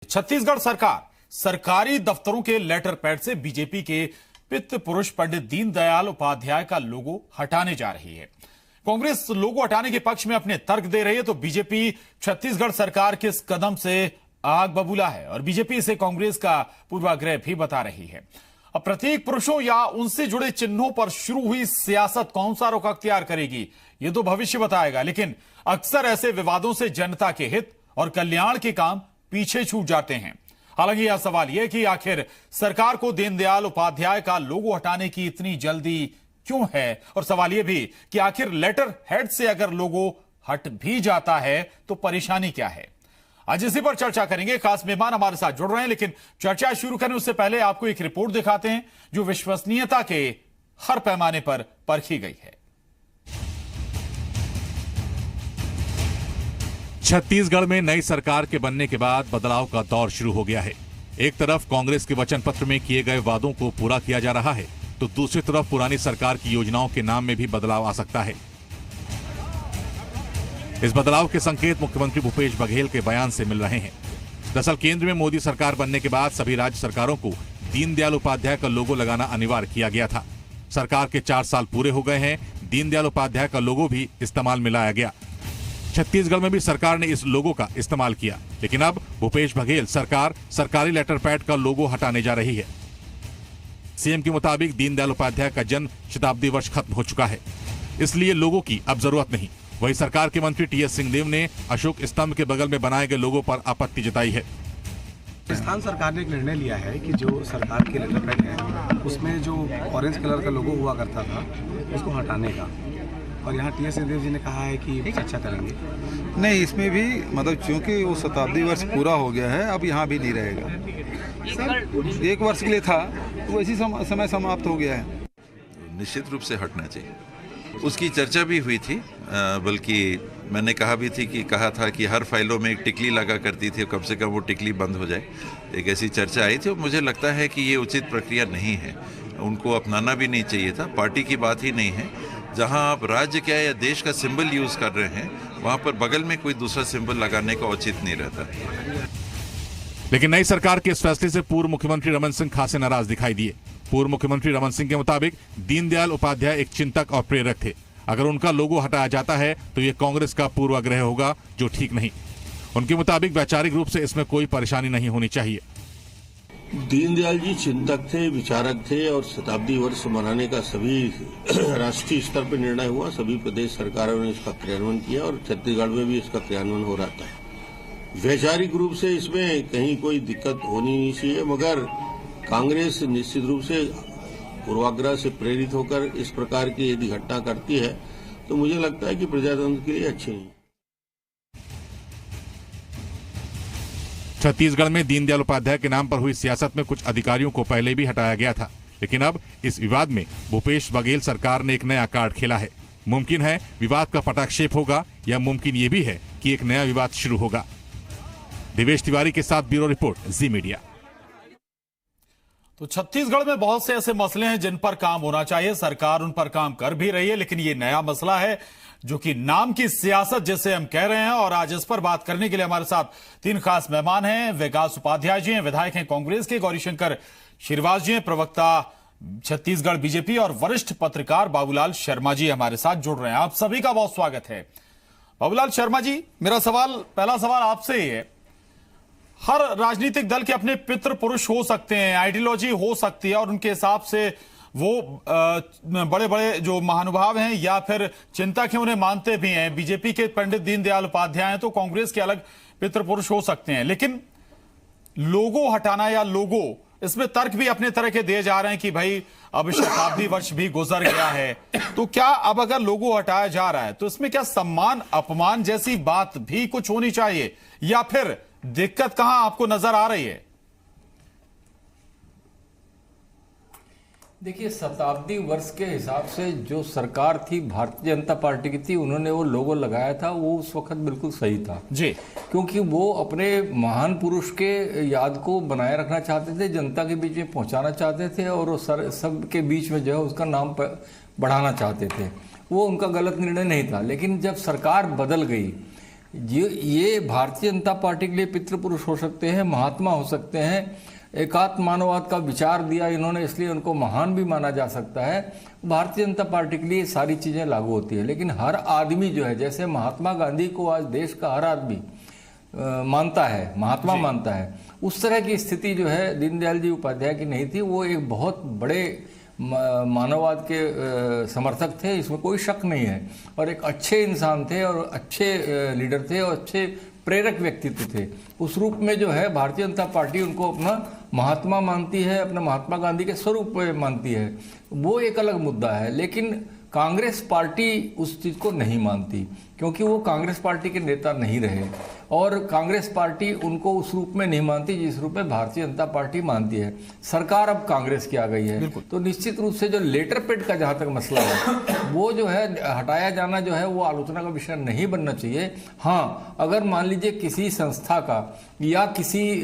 छत्तीसगढ़ सरकार सरकारी दफ्तरों के लेटर पैड से बीजेपी के पितृ पुरुष पंडित दीनदयाल उपाध्याय का लोगो हटाने जा रही है। कांग्रेस लोगो हटाने के पक्ष में अपने तर्क दे रही है, तो बीजेपी छत्तीसगढ़ सरकार के इस कदम से आग बबूला है और बीजेपी इसे कांग्रेस का पूर्वाग्रह भी बता रही है। अब प्रतीक पुरुषों या उनसे जुड़े चिन्हों पर शुरू हुई सियासत कौन सा रुख अख्तियार करेगी, ये तो भविष्य बताएगा, लेकिन अक्सर ऐसे विवादों से जनता के हित और कल्याण के काम पीछे छूट जाते हैं। हालांकि यह सवाल यह कि आखिर सरकार को दीनदयाल उपाध्याय का लोगो हटाने की इतनी जल्दी क्यों है, और सवाल यह भी कि आखिर लेटर हेड से अगर लोगो हट भी जाता है तो परेशानी क्या है। आज इसी पर चर्चा करेंगे। खास मेहमान हमारे साथ जुड़ रहे हैं, लेकिन चर्चा शुरू करने उससे पहले आपको एक रिपोर्ट दिखाते हैं जो विश्वसनीयता के हर पैमाने पर परखी गई है। छत्तीसगढ़ में नई सरकार के बनने के बाद बदलाव का दौर शुरू हो गया है। एक तरफ कांग्रेस के वचन पत्र में किए गए वादों को पूरा किया जा रहा है, तो दूसरी तरफ पुरानी सरकार की योजनाओं के नाम में भी बदलाव आ सकता है। इस बदलाव के संकेत मुख्यमंत्री भूपेश बघेल के बयान से मिल रहे हैं। दरअसल केंद्र में मोदी सरकार बनने के बाद सभी राज्य सरकारों को दीनदयाल उपाध्याय का लोगो लगाना अनिवार्य किया गया था। सरकार के 4 साल पूरे हो गए हैं, दीनदयाल उपाध्याय का लोगो भी इस्तेमाल में लाया गया। छत्तीसगढ़ में भी सरकार ने इस लोगो का इस्तेमाल किया, लेकिन अब भूपेश बघेल सरकार सरकारी लेटर पैड का लोगो हटाने जा रही है। सीएम के मुताबिक दीनदयाल उपाध्याय का जन्म शताब्दी वर्ष खत्म हो चुका है, इसलिए लोगो की अब जरूरत नहीं। वहीं सरकार के मंत्री टीएस सिंहदेव ने अशोक स्तंभ के बगल में बनाए गए लोगो पर आपत्ति जताई है। राजस्थान सरकार ने एक निर्णय लिया है कि जो सरकार के लेटर पैड है उसमें जो ऑरेंज कलर का लोगो हुआ करता था उसको हटाने का, और यहाँ टीएस सिंहदेव जी ने कहा है कि अच्छा करेंगे। नहीं, इसमें भी मतलब क्योंकि वो शताब्दी वर्ष पूरा हो गया है, अब यहाँ भी नहीं रहेगा। सर 1 वर्ष के लिए था, तो इसी समय समाप्त हो गया है। निश्चित रूप से हटना चाहिए। उसकी चर्चा भी हुई थी, बल्कि मैंने कहा था कि हर फाइलों में एक टिकली लगा करती थी, कम से कम वो टिकली बंद हो जाए। एक ऐसी चर्चा आई थी और मुझे लगता है कि ये उचित प्रक्रिया नहीं है, उनको अपनाना भी नहीं चाहिए था। पार्टी की बात ही नहीं है। जहां आप राज्य क्या या देश का सिंबल यूज कर रहे हैं, वहां पर बगल में कोई दूसरा सिंबल लगाने का उचित नहीं रहता। लेकिन नई सरकार के इस फैसले से पूर्व मुख्यमंत्री रमन सिंह खासे नाराज दिखाई दिए। पूर्व मुख्यमंत्री रमन सिंह के मुताबिक दीनदयाल उपाध्याय एक चिंतक और प्रेरक थे। अगर उनका लोगो हटाया जाता है तो ये कांग्रेस का पूर्वाग्रह होगा, जो ठीक नहीं। उनके मुताबिक वैचारिक रूप से इसमें कोई परेशानी नहीं होनी चाहिए। दीनदयाल जी चिंतक थे, विचारक थे, और शताब्दी वर्ष मनाने का सभी राष्ट्रीय स्तर पर निर्णय हुआ। सभी प्रदेश सरकारों ने इसका क्रियान्वयन किया और छत्तीसगढ़ में भी इसका क्रियान्वयन हो रहा था। वैचारिक रूप से इसमें कहीं कोई दिक्कत होनी नहीं चाहिए, मगर कांग्रेस निश्चित रूप से पूर्वाग्रह से प्रेरित होकर इस प्रकार की यदि घटना करती है तो मुझे लगता है कि प्रजातंत्र के लिए अच्छी नहीं। छत्तीसगढ़ में दीनदयाल उपाध्याय के नाम पर हुई सियासत में कुछ अधिकारियों को पहले भी हटाया गया था, लेकिन अब इस विवाद में भूपेश बघेल सरकार ने एक नया कार्ड खेला है। मुमकिन है विवाद का पटाक्षेप होगा, या मुमकिन ये भी है कि एक नया विवाद शुरू होगा। दिवेश तिवारी के साथ ब्यूरो रिपोर्ट, जी मीडिया। तो छत्तीसगढ़ में बहुत से ऐसे मसले हैं जिन पर काम होना चाहिए, सरकार उन पर काम कर भी रही है, लेकिन ये नया मसला है जो कि नाम की सियासत जिसे हम कह रहे हैं। और आज इस पर बात करने के लिए हमारे साथ 3 खास मेहमान हैं। विकास उपाध्याय जी हैं, विधायक हैं कांग्रेस के। गौरीशंकर श्रीवास जी हैं, प्रवक्ता छत्तीसगढ़ बीजेपी। और वरिष्ठ पत्रकार बाबूलाल शर्मा जी हमारे साथ जुड़ रहे हैं। आप सभी का बहुत स्वागत है। बाबूलाल शर्मा जी, मेरा पहला सवाल आपसे ही है। हर राजनीतिक दल के अपने पितृ पुरुष हो सकते हैं, आइडियोलॉजी हो सकती है, और उनके हिसाब से वो बड़े बड़े जो महानुभाव हैं या फिर चिंतक हैं उन्हें मानते भी हैं। बीजेपी के पंडित दीनदयाल उपाध्याय हैं, तो कांग्रेस के अलग पितृ पुरुष हो सकते हैं। लेकिन लोगो हटाना या लोगो, इसमें तर्क भी अपने तरह के दिए जा रहे हैं कि भाई अब शताब्दी वर्ष भी गुजर गया है, तो क्या अब अगर लोगो हटाया जा रहा है तो इसमें क्या सम्मान अपमान जैसी बात भी कुछ होनी चाहिए, या फिर दिक्कत कहां आपको नजर आ रही है? देखिए, शताब्दी वर्ष के हिसाब से जो सरकार थी भारतीय जनता पार्टी की थी, उन्होंने वो लोगो लगाया था, वो उस वक्त बिल्कुल सही था जी, क्योंकि वो अपने महान पुरुष के याद को बनाए रखना चाहते थे, जनता के बीच में पहुंचाना चाहते थे, और वो सब के बीच में जो है उसका नाम बढ़ाना चाहते थे। वो उनका गलत निर्णय नहीं था। लेकिन जब सरकार बदल गई ये भारतीय जनता पार्टी के लिए पितृपुरुष हो सकते हैं, महात्मा हो सकते हैं, एकात्म मानववाद का विचार दिया इन्होंने, इसलिए उनको महान भी माना जा सकता है। भारतीय जनता पार्टी के लिए सारी चीज़ें लागू होती है, लेकिन हर आदमी जो है, जैसे महात्मा गांधी को आज देश का हर आदमी मानता है, महात्मा मानता है, उस तरह की स्थिति जो है दीनदयाल जी उपाध्याय की नहीं थी। वो एक बहुत बड़े मानववाद के समर्थक थे, इसमें कोई शक नहीं है, और एक अच्छे इंसान थे और अच्छे लीडर थे और अच्छे प्रेरक व्यक्तित्व थे। उस रूप में जो है भारतीय जनता पार्टी उनको अपना महात्मा मानती है, अपना महात्मा गांधी के स्वरूप में मानती है, वो एक अलग मुद्दा है। लेकिन कांग्रेस पार्टी उस चीज़ को नहीं मानती, क्योंकि वो कांग्रेस पार्टी के नेता नहीं रहे, और कांग्रेस पार्टी उनको उस रूप में नहीं मानती जिस रूप में भारतीय जनता पार्टी मानती है। सरकार अब कांग्रेस की आ गई है, तो निश्चित रूप से जो लेटर पेड का जहाँ तक मसला है वो जो है हटाया जाना जो है वो आलोचना का विषय नहीं बनना चाहिए। हाँ, अगर मान लीजिए किसी संस्था का या किसी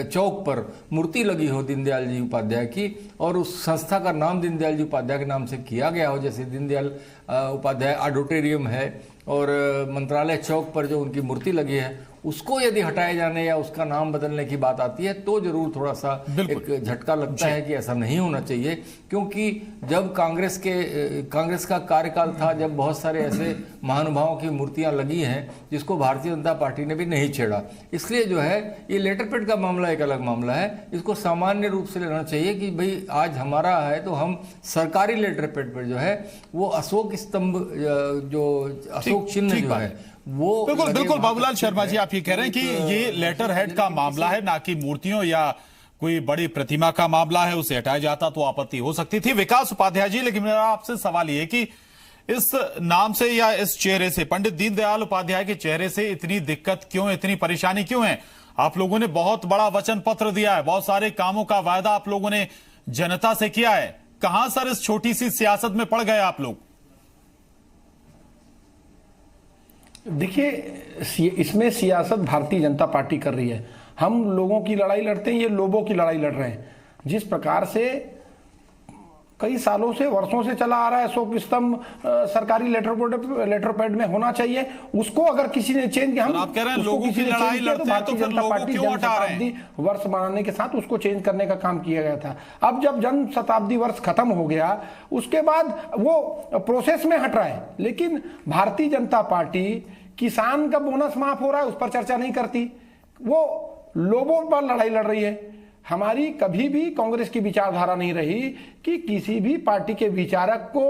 चौक पर मूर्ति लगी हो दीनदयाल जी उपाध्याय की, और उस संस्था का नाम दीनदयाल जी उपाध्याय के नाम से किया गया हो, जैसे दीनदयाल उपाध्याय ऑडिटोरियम है और मंत्रालय चौक पर जो उनकी मूर्ति लगी है, उसको यदि हटाए जाने या उसका नाम बदलने की बात आती है तो जरूर थोड़ा सा एक झटका लगता है कि ऐसा नहीं होना चाहिए। क्योंकि जब कांग्रेस का कार्यकाल था, जब बहुत सारे ऐसे महानुभावों की मूर्तियां लगी हैं जिसको भारतीय जनता पार्टी ने भी नहीं छेड़ा, इसलिए जो है ये लेटर पेड का मामला एक अलग मामला है। इसको सामान्य रूप से लेना चाहिए कि भाई आज हमारा है तो हम सरकारी लेटर पेड पर जो है वो अशोक स्तंभ, जो अशोक चिन्ह जो है वो बिल्कुल बाबूलाल शर्मा जी, आप ये कह रहे हैं कि ये लेटर हेड का मामला है, ना कि मूर्तियों या कोई बड़ी प्रतिमा का मामला है। उसे हटाया जाता तो आपत्ति हो सकती थी। विकास उपाध्याय जी, लेकिन मेरा आपसे सवाल ये कि इस नाम से या इस चेहरे से, पंडित दीनदयाल उपाध्याय के चेहरे से इतनी दिक्कत क्यों, इतनी परेशानी क्यों है? आप लोगों ने बहुत बड़ा वचन पत्र दिया है, बहुत सारे कामों का वायदा आप लोगों ने जनता से किया है। कहां सर इस छोटी सी सियासत में पड़ गए आप लोग? देखिए, इसमें सियासत भारतीय जनता पार्टी कर रही है। हम लोगों की लड़ाई लड़ते हैं, ये लोगों की लड़ाई लड़ रहे हैं। जिस प्रकार से कई सालों से, वर्षों से चला आ रहा है अशोक स्तंभ सरकारी लेटर पैड में होना चाहिए, उसको अगर किसी ने चेंज किया, हम आप कह रहे हैं लोगों की लड़ाई लड़ते हैं तो फिर लोगों क्यों हटा रहे हैं? वर्ष मनाने के साथ उसको चेंज करने का काम किया गया था। अब जब जन्म शताब्दी वर्ष खत्म हो गया, उसके बाद वो प्रोसेस में हट रहा है। लेकिन भारतीय जनता पार्टी किसान का बोनस माफ हो रहा है, उस पर चर्चा नहीं करती, वो लोगों पर लड़ाई लड़ रही है। हमारी कभी भी कांग्रेस की विचारधारा नहीं रही कि किसी भी पार्टी के विचारक को,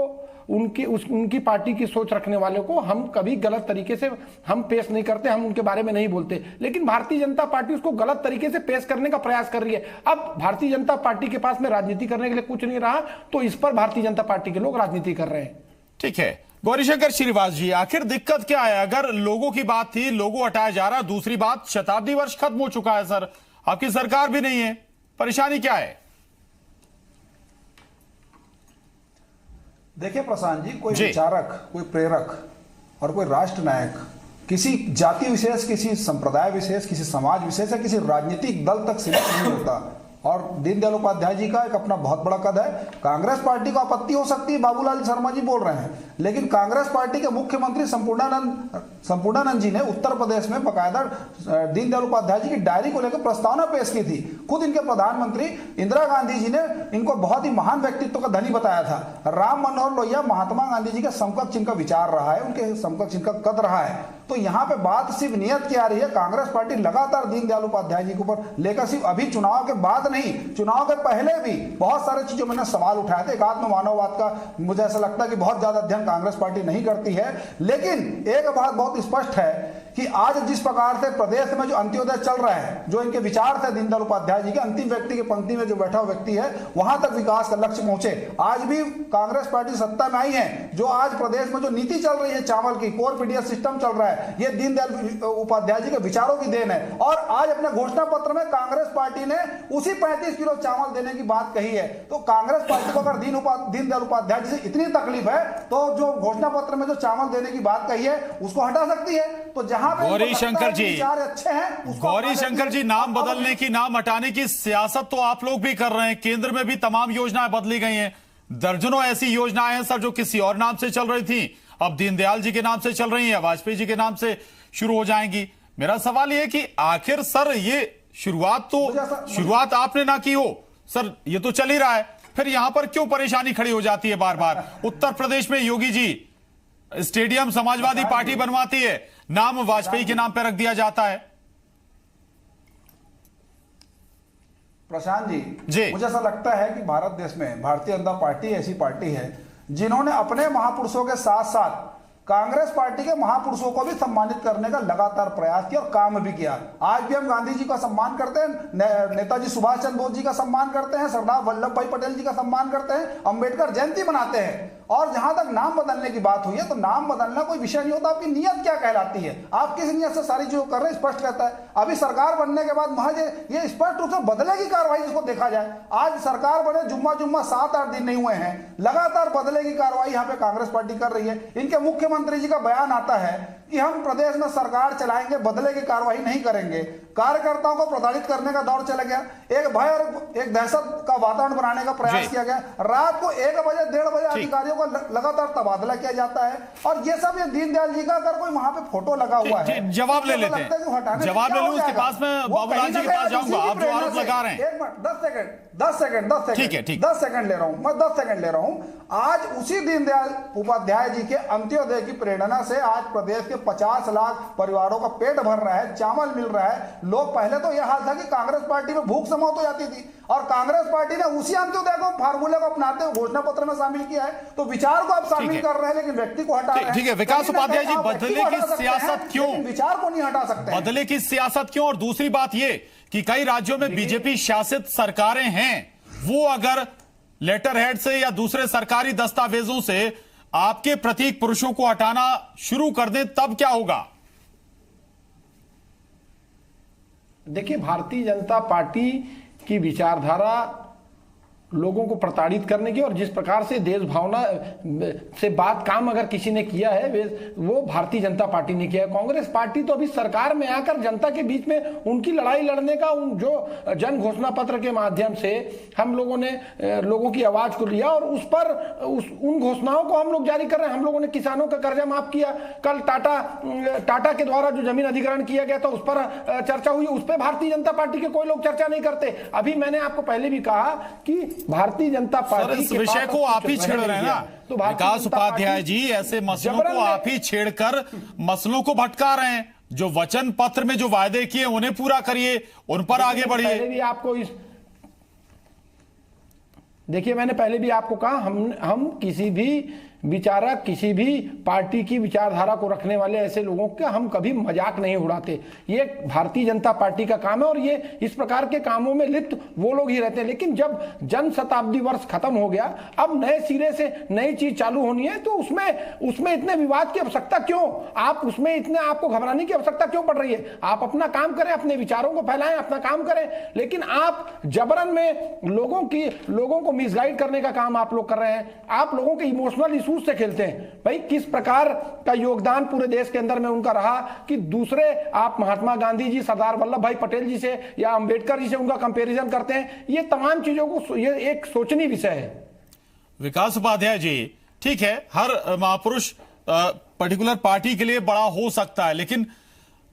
उनकी पार्टी की सोच रखने वाले को हम कभी गलत तरीके से हम पेश नहीं करते, हम उनके बारे में नहीं बोलते। लेकिन भारतीय जनता पार्टी उसको गलत तरीके से पेश करने का प्रयास कर रही है। अब भारतीय जनता पार्टी के पास में राजनीति करने के लिए कुछ नहीं रहा, तो इस पर भारतीय जनता पार्टी के लोग राजनीति कर रहे हैं। ठीक है, गौरीशंकर श्रीवास जी, आखिर दिक्कत क्या है? अगर लोगों की बात थी, लोगों हटाया जा रहा, दूसरी बात शताब्दी वर्ष खत्म हो चुका है सर, आपकी सरकार भी नहीं है, परेशानी क्या है? देखिए प्रशांत जी, कोई विचारक, कोई प्रेरक और कोई राष्ट्र नायक किसी जाति विशेष, किसी संप्रदाय विशेष, किसी समाज विशेष या किसी राजनीतिक दल तक सीमित नहीं होता। और दीनदयाल उपाध्याय जी का एक अपना बहुत बड़ा कद है। कांग्रेस पार्टी को आपत्ति हो सकती है, बाबूलाल शर्मा जी बोल रहे हैं, लेकिन कांग्रेस पार्टी के मुख्यमंत्री संपूर्णानंद जी ने उत्तर प्रदेश में बकायदा दीनदयाल उपाध्याय जी की डायरी को लेकर प्रस्तावना पेश की थी। खुद इनके प्रधानमंत्री इंदिरा गांधी जी ने इनको बहुत ही महान व्यक्तित्व का धनी बताया था। राम मनोहर लोहिया महात्मा गांधी जी के समकक्ष इनका विचार रहा है, उनके समकक्ष इनका कद रहा है। तो यहाँ पे बात सिर्फ नियत की आ रही है। कांग्रेस पार्टी लगातार दीनदयाल उपाध्याय जी के ऊपर लेकर, सिर्फ अभी चुनाव के बाद नहीं, चुनाव के पहले भी बहुत सारे चीजों में सवाल उठाए थे। एकात्म मानववाद का मुझे ऐसा लगता है कि बहुत ज्यादा अध्ययन कांग्रेस पार्टी नहीं करती है। लेकिन एक बात बहुत स्पष्ट है कि आज जिस प्रकार से प्रदेश में जो अंत्योदय चल रहा है, जो इनके विचार थे दीनदयाल उपाध्याय जी के, अंतिम व्यक्ति की पंक्ति में जो बैठा हुआ व्यक्ति है, वहां तक विकास का लक्ष्य पहुंचे। आज भी कांग्रेस पार्टी सत्ता में आई है, जो आज प्रदेश में जो नीति चल रही है चावल की, कोर पीडीएस सिस्टम चल रहा है, ये दीनदयाल उपाध्याय जी के विचारों की देन है। और आज अपने घोषणा पत्र में कांग्रेस पार्टी ने उसी 35 किलो चावल देने की बात कही है। तो कांग्रेस पार्टी को अगर दीनदयाल उपाध्याय जी से इतनी तकलीफ है, तो जो घोषणा पत्र में जो चावल देने की बात कही है उसको हटा सकती है। तो जहां गौरीशंकर जी, विचार अच्छे हैं, गौरीशंकर जी, नाम बदलने की, नाम हटाने की सियासत तो आप लोग भी कर रहे हैं। केंद्र में भी तमाम योजनाएं बदली गई हैं, दर्जनों ऐसी योजनाएं हैं सर जो किसी और नाम से चल रही थी, अब दीनदयाल जी के नाम से चल रही हैं, वाजपेयी जी के नाम से शुरू हो जाएंगी। मेरा सवाल यह है कि आखिर सर ये शुरुआत आपने ना की हो सर, ये तो चल ही रहा है, फिर यहां पर क्यों परेशानी खड़ी हो जाती है बार बार? उत्तर प्रदेश में योगी जी स्टेडियम समाजवादी पार्टी बनवाती है, नाम वाजपेयी के नाम पर रख दिया जाता है। प्रशांत जी, मुझे ऐसा लगता है कि भारत देश में भारतीय जनता पार्टी ऐसी पार्टी है जिन्होंने अपने महापुरुषों के साथ साथ कांग्रेस पार्टी के महापुरुषों को भी सम्मानित करने का लगातार प्रयास किया और काम भी किया। आज भी हम गांधी जी का सम्मान करते हैं, नेताजी सुभाष चंद्र बोस जी का सम्मान करते हैं, सरदार वल्लभ भाई पटेल जी का सम्मान करते हैं, अंबेडकर जयंती मनाते हैं। और जहां तक नाम बदलने की बात हुई है तो नाम बदलना कोई विषय नहीं होता, आपकी नियत क्या कहलाती है, आप किस नियत से सारी चीजों कर रहे हैं स्पष्ट कहता है। अभी सरकार बनने के बाद महज ये स्पष्ट रूप से बदलेगी कार्रवाई जिसको देखा जाए। आज सरकार बने जुम्मा 7-8 दिन नहीं हुए हैं, लगातार बदलेगी कार्रवाई यहाँ पे कांग्रेस पार्टी कर रही है। इनके मुख्यमंत्री जी का बयान आता है कि हम प्रदेश में सरकार चलाएंगे, बदले की कार्रवाई नहीं करेंगे। कार्यकर्ताओं को प्रताड़ित करने का दौर चला गया, एक भय और एक दहशत का वातावरण बनाने का प्रयास किया गया। रात को 1 बजे 1:30 बजे अधिकारियों का लगातार तबादला किया जाता है। और ये सब ये दीनदयाल जी का अगर कोई वहां पे फोटो लगा हुआ है, जवाब ले लेते हैं, जवाब ले लूं, उसके पास में बाबूलाल जी के पास जाऊंगा। आप जो आरोप लगा रहे हैं, 1 मिनट 10 सेकंड ठीक है, 10 सेकंड ले रहा हूं मैं, 10 सेकंड ले रहा हूं। आज उसी दीनदयाल उपाध्याय जी के अंत्योदय की प्रेरणा से आज प्रदेश के 50 लाख परिवारों का पेट भर रहा है, चावल मिल रहा है। लोग पहले तो यह हाल था कि कांग्रेस पार्टी में भूख समाप्त हो जाती थी और कांग्रेस पार्टी ने उसी अंत्योदय को फार्मूले को अपनाते हुए घोषणा पत्र में शामिल किया है। तो विचार को आप शामिल कर रहे हैं लेकिन व्यक्ति को हटा रहे हैं। ठीक है, विकास उपाध्याय जी, बदले की सियासत क्यों, विचार को नहीं हटा सकते, बदले की सियासत क्यों? और दूसरी बात ये कि कई राज्यों में बीजेपी शासित सरकारें हैं, वो अगर लेटर हेड से या दूसरे सरकारी दस्तावेजों से आपके प्रतीक पुरुषों को हटाना शुरू कर दें, तब क्या होगा? देखिए, भारतीय जनता पार्टी की विचारधारा लोगों को प्रताड़ित करने की और जिस प्रकार से देश भावना से बात काम अगर किसी ने किया है वो भारतीय जनता पार्टी ने किया है। कांग्रेस पार्टी तो अभी सरकार में आकर जनता के बीच में उनकी लड़ाई लड़ने का जो जन घोषणा पत्र के माध्यम से हम लोगों ने लोगों की आवाज को लिया और उस पर उन घोषणाओं को हम लोग जारी कर रहे हैं। हम लोगों ने किसानों का कर्जा माफ किया, कल टाटा के द्वारा जो जमीन अधिग्रहण किया गया था उस पर चर्चा हुई, उस पर भारतीय जनता पार्टी के कोई लोग चर्चा नहीं करते। अभी मैंने आपको पहले भी कहा कि भारतीय जनता पार्टी इस विषय को आप ही छेड़ रहे हैं ना, तो विकास उपाध्याय जी, ऐसे मसलों को आप ही छेड़कर मसलों को भटका रहे हैं। जो वचन पत्र में जो वायदे किए उन्हें पूरा करिए, उन पर आगे बढ़िए। आपको देखिए, मैंने पहले भी आपको कहा हम किसी भी विचारक, किसी भी पार्टी की विचारधारा को रखने वाले ऐसे लोगों का हम कभी मजाक नहीं उड़ाते। ये भारतीय जनता पार्टी का काम है और ये इस प्रकार के कामों में लिप्त वो लोग ही रहते हैं। लेकिन जब जन शताब्दी वर्ष खत्म हो गया, अब नए सिरे से नई चीज चालू होनी है, तो उसमें इतने विवाद की आवश्यकता क्यों? आप उसमें इतने आपको घबराने की आवश्यकता क्यों पड़ रही है? आप अपना काम करें, अपने विचारों को फैलाएं, अपना काम करें, लेकिन आप जबरन में लोगों को मिसगाइड करने का काम आप लोग कर रहे हैं। आप लोगों के इमोशनल इशू से खेलते हैं। भाई, किस प्रकार का योगदान पूरे देश के अंदर में उनका रहा कि दूसरे आप महात्मा गांधी जी, सरदार वल्लभ भाई पटेल जी से या अंबेडकर जी से उनका कंपैरिजन करते हैं। ये तमाम चीजों को ये एक सोचनीय विषय है। विकास उपाध्याय जी, ठीक है, हर महापुरुष पर्टिकुलर पार्टी के लिए बड़ा हो सकता है, लेकिन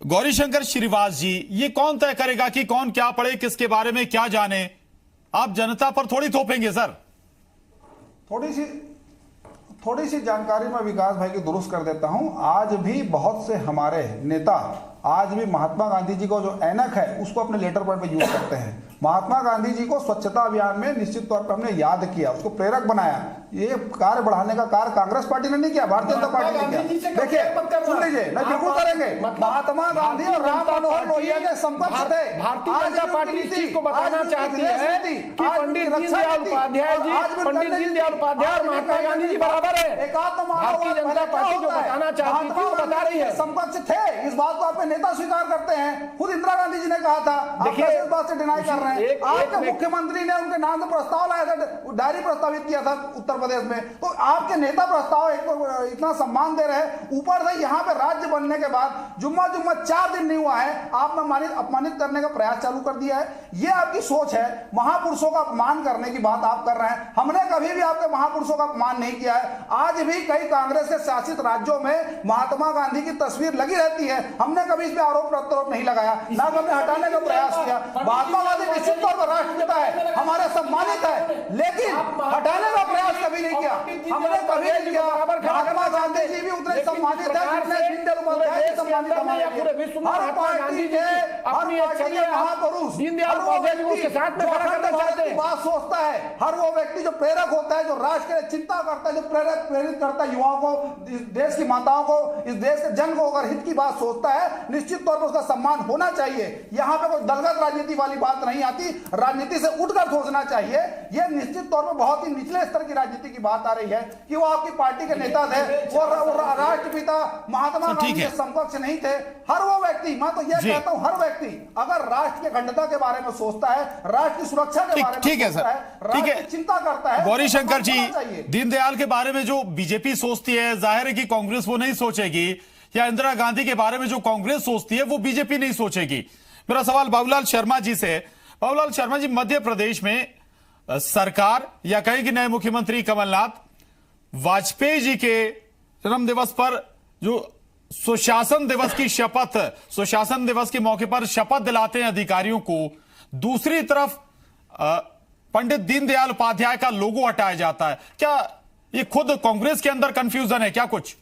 गौरीशंकर श्रीवास जी, ये कौन तय करेगा कि कौन क्या पढ़े, किसके बारे में क्या जाने? आप जनता पर थोड़ी थोपेंगे सर। थोड़ी सी जानकारी मैं विकास भाई की दुरुस्त कर देता हूं। आज भी बहुत से हमारे नेता आज भी महात्मा गांधी जी को जो ऐनक है उसको अपने लेटर पैड पे यूज करते हैं। महात्मा गांधी जी को स्वच्छता अभियान में निश्चित तौर पर हमने याद किया, उसको प्रेरक बनाया। ये कार्य बढ़ाने का कार्य कांग्रेस पार्टी ने नहीं किया, भारतीय जनता पार्टी ने किया। देखिए, सुन लीजिए, मैं बिल्कुल करेंगे। महात्मा गांधी और राम मनोहर लोहिया के संपर्क थे। भारतीय जनता पार्टी इस चीज को बताना चाहती है कि पंडित दीनदयाल उपाध्याय जी, पंडित दीनदयाल उपाध्याय और महात्मा गांधी जी बराबर है। भारतीय जनता पार्टी जो बताना चाहती थी वो बता रही है। संपर्क थे, इस बात को आपके नेता स्वीकार करते हैं। खुद इंदिरा गांधी जी ने कहा था। देखिए, इस बात से डिनाई कर रहे हैं। रहे हैं। आपके मुख्यमंत्री ने उनके नाम से प्रस्ताव लाया था, डायरी प्रस्तावित किया था उत्तर प्रदेश में, तो आपके नेता प्रस्ताव इतना सम्मान दे रहे हैं, ऊपर से यहाँ पे राज्य बनने के बाद जुम्मा 4 दिन नहीं हुआ है, आपने अपमानित करने का प्रयास चालू कर दिया है। ये आपकी सोच है, महापुरुषों का अपमान करने की बात आप कर रहे हैं। हमने कभी भी आपके महापुरुषों का अपमान नहीं किया है। आज भी कई कांग्रेस के शासित राज्यों में महात्मा गांधी की तस्वीर लगी रहती है, हमने कभी इस पे आरोप प्रत्यारोप नहीं लगाया, ना हमने हटाने का प्रयास किया। महात्मा गांधी निश्चित तौर पर राष्ट्रपिता है, हमारे सम्मानित है, लेकिन हटाने का प्रयास कभी नहीं किया, हमने कभी नहीं किया। महात्मा गांधी जी भी उतने सम्मानित है जितने दीनदयाल उपाध्याय जी सम्मानित हमारे लिए। हर पार्टी के महापुरुष बात सोचता है, हर वो व्यक्ति जो प्रेरक होता है, जो राष्ट्र के लिए चिंता करता है, जो प्रेरित करता है युवाओं को, इस देश की माताओं को, इस देश के जन को अगर हित की बात सोचता है, निश्चित तौर पर उसका सम्मान होना चाहिए। यहाँ पे कोई दलगत राजनीति वाली बात नहीं आती, राजनीति से उठकर सोचना चाहिए। ये निश्चित तौर पर बहुत ही निचले स्तर की राजनीति की बात आ रही है कि वो आपकी पार्टी के नेता थे, वो राष्ट्रपिता महात्मा गांधी के समकक्ष नहीं थे। हर वो व्यक्ति, मैं तो ये कहता हूं, हर व्यक्ति अगर राष्ट्र की अखंडता के बारे में सोचता है, राष्ट्र की सुरक्षा के बारे में सोचता है, राष्ट्र की चिंता करता है, गौरी शंकर जी, दीनदयाल के बारे में जो बीजेपी सोचती है, जाहिर है कि कांग्रेस वो नहीं सोचेगी, या इंदिरा गांधी के बारे में जो कांग्रेस सोचती है वो बीजेपी नहीं सोचेगी। मेरा सवाल बाबूलाल शर्मा जी से। बाबूलाल शर्मा जी, मध्य प्रदेश में सरकार या कहें कि नए मुख्यमंत्री कमलनाथ वाजपेयी जी के जन्म दिवस पर जो सुशासन दिवस की शपथ, सुशासन दिवस के मौके पर शपथ दिलाते हैं अधिकारियों को, दूसरी तरफ पंडित दीनदयाल उपाध्याय का लोगो हटाया जाता है। क्या ये खुद कांग्रेस के अंदर कंफ्यूजन है क्या कुछ?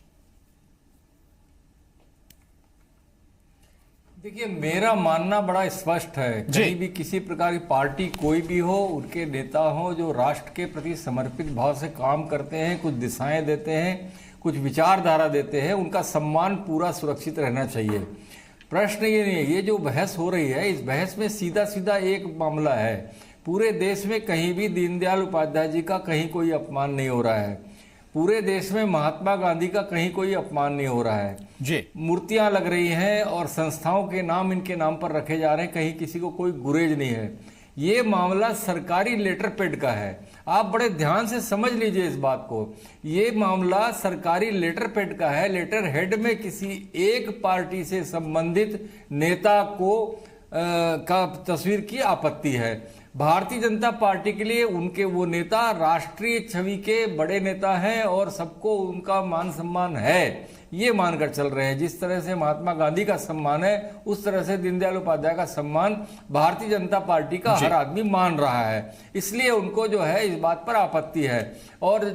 देखिए, मेरा मानना बड़ा स्पष्ट है। कहीं भी किसी प्रकार की पार्टी कोई भी हो, उनके नेता हो जो राष्ट्र के प्रति समर्पित भाव से काम करते हैं, कुछ दिशाएं देते हैं, कुछ विचारधारा देते हैं, उनका सम्मान पूरा सुरक्षित रहना चाहिए। प्रश्न ये नहीं है। ये जो बहस हो रही है, इस बहस में सीधा सीधा एक मामला है, पूरे देश में कहीं भी दीनदयाल उपाध्याय जी का कहीं कोई अपमान नहीं हो रहा है, पूरे देश में महात्मा गांधी का कहीं कोई अपमान नहीं हो रहा है जी। मूर्तियां लग रही हैं और संस्थाओं के नाम इनके नाम पर रखे जा रहे हैं, कहीं किसी को कोई गुरेज नहीं है। ये मामला सरकारी लेटर पेड का है, आप बड़े ध्यान से समझ लीजिए इस बात को। ये मामला सरकारी लेटर पेड का है, लेटर हेड में किसी एक पार्टी से संबंधित नेता को का तस्वीर की आपत्ति है। भारतीय जनता पार्टी के लिए उनके वो नेता राष्ट्रीय छवि के बड़े नेता हैं और सबको उनका मान सम्मान है, ये मानकर चल रहे हैं। जिस तरह से महात्मा गांधी का सम्मान है, उस तरह से दीनदयाल उपाध्याय का सम्मान भारतीय जनता पार्टी का हर आदमी मान रहा है। इसलिए उनको जो है इस बात पर आपत्ति है, और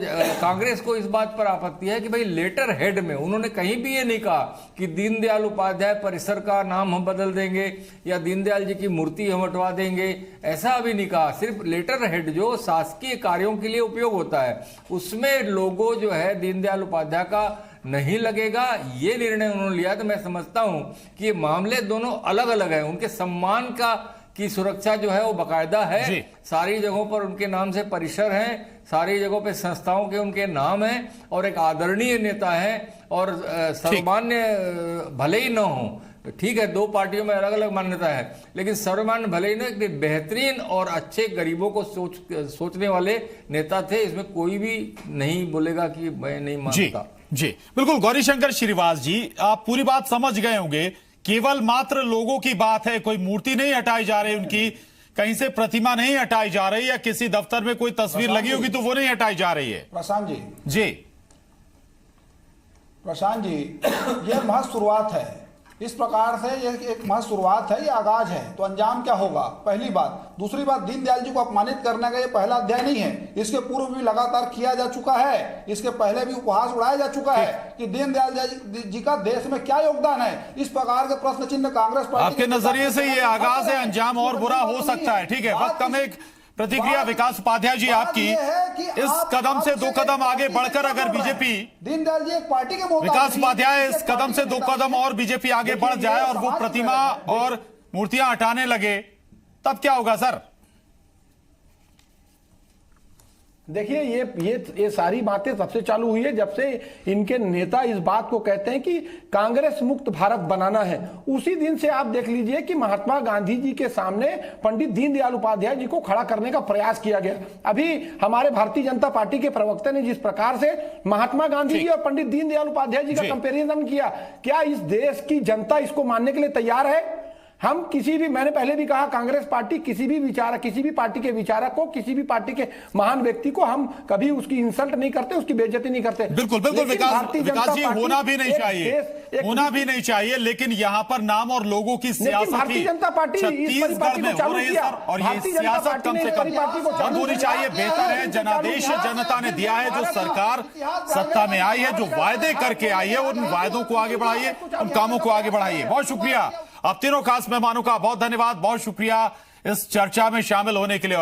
कांग्रेस को इस बात पर आपत्ति है कि भाई लेटर हेड में उन्होंने कहीं भी ये नहीं कहा कि दीनदयाल उपाध्याय परिसर का नाम हम बदल देंगे या दीनदयाल जी की मूर्ति हम हटवा देंगे, ऐसा अभी नहीं कहा। सिर्फ लेटर हेड जो शासकीय कार्यों के लिए उपयोग होता है, उसमें लोगो जो है दीनदयाल उपाध्याय का नहीं लगेगा, ये निर्णय उन्होंने लिया। तो मैं समझता हूं कि ये मामले दोनों अलग अलग हैं। उनके सम्मान की सुरक्षा जो है वो बाकायदा है, सारी जगहों पर उनके नाम से परिसर हैं, सारी जगहों पे संस्थाओं के उनके नाम हैं, और एक आदरणीय नेता है, और सर्वमान्य भले ही न हो, ठीक है, दो पार्टियों में अलग अलग मान्यता है, लेकिन सर्वमान्य भले ही न बेहतरीन और अच्छे गरीबों को सोचने वाले नेता थे। इसमें कोई भी नहीं बोलेगा कि मैं नहीं मानता। जी बिल्कुल। गौरी शंकर श्रीवास जी, आप पूरी बात समझ गए होंगे, केवल मात्र लोगों की बात है, कोई मूर्ति नहीं हटाई जा रही उनकी, कहीं से प्रतिमा नहीं हटाई जा रही, या किसी दफ्तर में कोई तस्वीर लगी होगी तो वो नहीं हटाई जा रही है। प्रशांत जी, यह महज शुरुआत है। इस प्रकार से ये एक महज शुरुआत है, ये आगाज है, तो अंजाम क्या होगा, पहली बात। दूसरी बात, दीनदयाल जी को अपमानित करने का ये पहला अध्याय नहीं है, इसके पूर्व भी लगातार किया जा चुका है, इसके पहले भी उपहास उड़ाया जा चुका है कि दीनदयाल जी का देश में क्या योगदान है। इस प्रकार के प्रश्न चिन्ह कांग्रेस पार्टी आपके नजरिए से ये आगाज है, अंजाम और बुरा हो सकता है। ठीक है, वक्त कम। एक प्रतिक्रिया विकास उपाध्याय जी आपकी, इस कदम से दो कदम आगे बढ़कर अगर बीजेपी, दीनदयाल जी एक पार्टी के विकास उपाध्याय, इस कदम से दो कदम और बीजेपी आगे बढ़ जाए और वो प्रतिमा और मूर्तियां हटाने लगे, तब क्या होगा सर? देखिए ये सारी बातें सबसे चालू हुई है जब से इनके नेता इस बात को कहते हैं कि कांग्रेस मुक्त भारत बनाना है। उसी दिन से आप देख लीजिए कि महात्मा गांधी जी के सामने पंडित दीनदयाल उपाध्याय जी को खड़ा करने का प्रयास किया गया। अभी हमारे भारतीय जनता पार्टी के प्रवक्ता ने जिस प्रकार से महात्मा गांधी जी और पंडित दीनदयाल उपाध्याय जी का कंपेरिजन किया, क्या इस देश की जनता इसको मानने के लिए तैयार है? हम किसी भी, मैंने पहले भी कहा, कांग्रेस पार्टी किसी भी पार्टी के विचारक को, किसी भी पार्टी के महान व्यक्ति को हम कभी उसकी इंसल्ट नहीं करते, उसकी बेइज्जती नहीं करते। बिल्कुल बिल्कुल विकास जी, होना भी नहीं चाहिए, लेकिन यहाँ पर नाम और लोगों की सियासत भारतीय जनता पार्टी छत्तीसगढ़ में हो रही है सर, और ये सियासत कम से कम बंद होनी चाहिए। बेहतर है, जनादेश जनता ने दिया है, जो सरकार सत्ता में आई है, जो वायदे करके आई है, उन वायदों को आगे बढ़ाइए, उन कामों को आगे बढ़ाइए। बहुत शुक्रिया। अब तीनों खास मेहमानों का बहुत धन्यवाद, बहुत शुक्रिया इस चर्चा में शामिल होने के लिए।